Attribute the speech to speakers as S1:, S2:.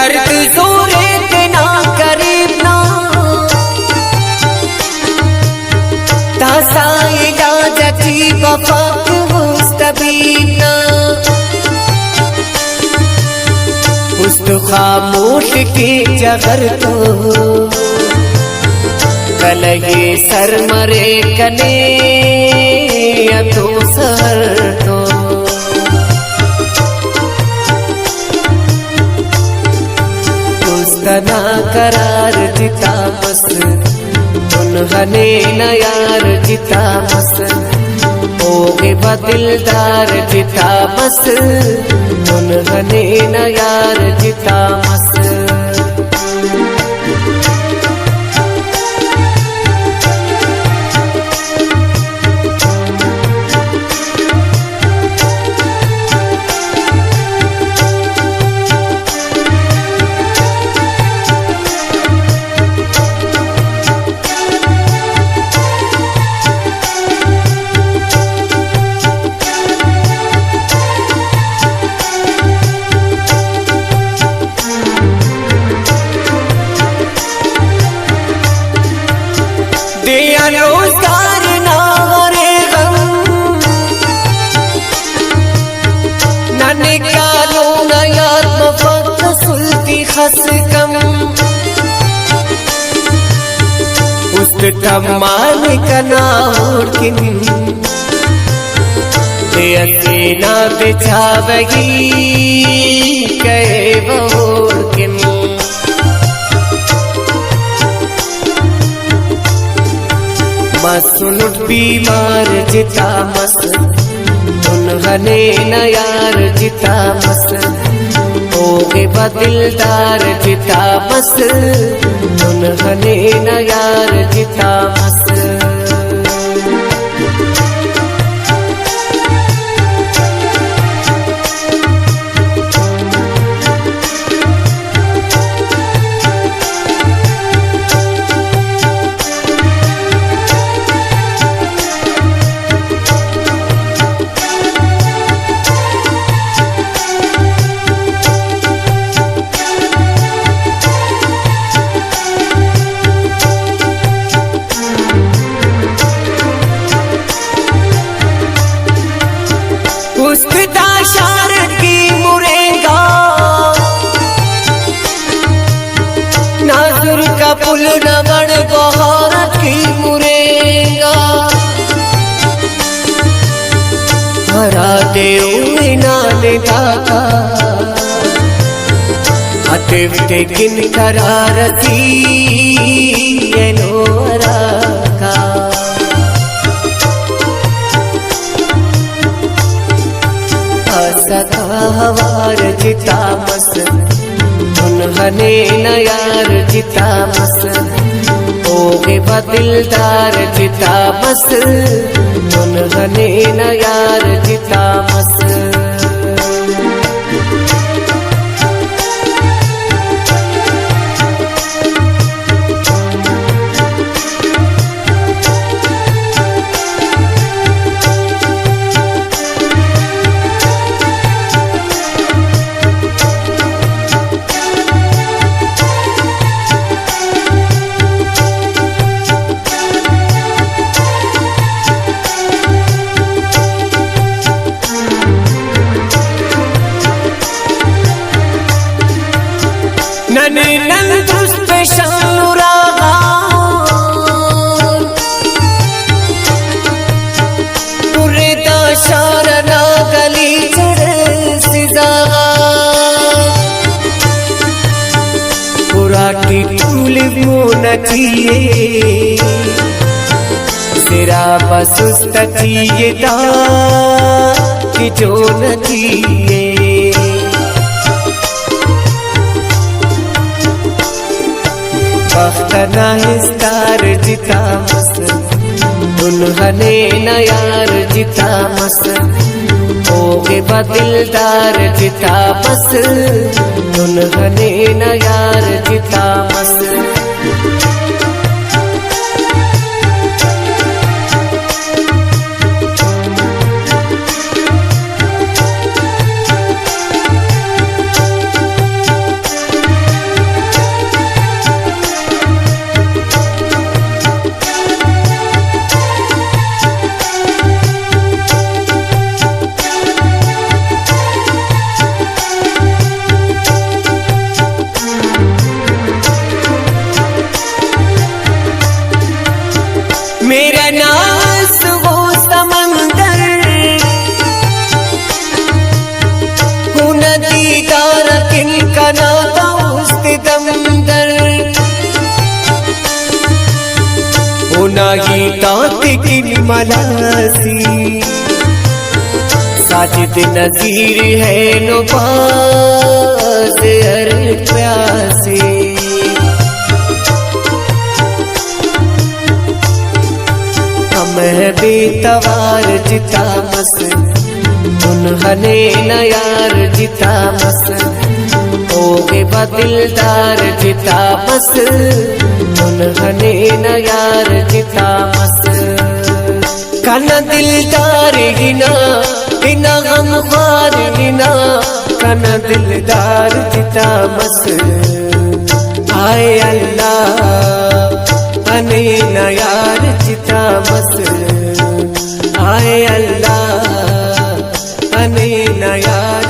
S1: दर्द जोरे देना करीब ना तासाइला जची वफाक मुस्तबीब ना उस्त खामोश के जगर तो कलहे सर मरे कने या तो सर तो उसतना करार जिता मस्त उन्हने न यार जिता मस्त होगे बदिलदार जिता मस्त उन्हने न यार जिता मस्त रोजगार ना रे गम न निकालो न याद मफक सुलती खस कम उस्त तमान कना और किन ऐसे ना बिछावगी कहे और किन मसनुट बीमार जिता मस्त उन्हने न यार जिता मस्त होगे बदिलदार जिता मस्त उन्हने न यार जिता मस्त उसका शारद की मुरेगा नाजुर का पुल न बन बहारत की मुरेगा हरा दे नाले दाता अतिव किन करारती नोरा का सदा हवार जिता मस्त उन्हने न यार जिता मस्त होगे बदिलदार जिता मस्त उन्हने न यार जिता मस्त सिरा बसुस्त चाहिए ता कि जो न चाहिए वक्त ना हिस्तार जिता मस्त उन्हने न यार जिता मस्त होगे बदिलदार जिता मस्त उन्हने न यार जिता मस्त मुहिदीन मलासी साजिद नजीर है नुबाज हर प्यासे हम है बेतवार जिता मस उन्हने न यार जिता मस होगे बदिलदार जिता मस उन्हने न यार जिता मस कना दिलदार हिना गमखार हिना कना दिलदार जिता मस आए अल्लाह अने न यार जिता मस आए अल्लाह अने न यार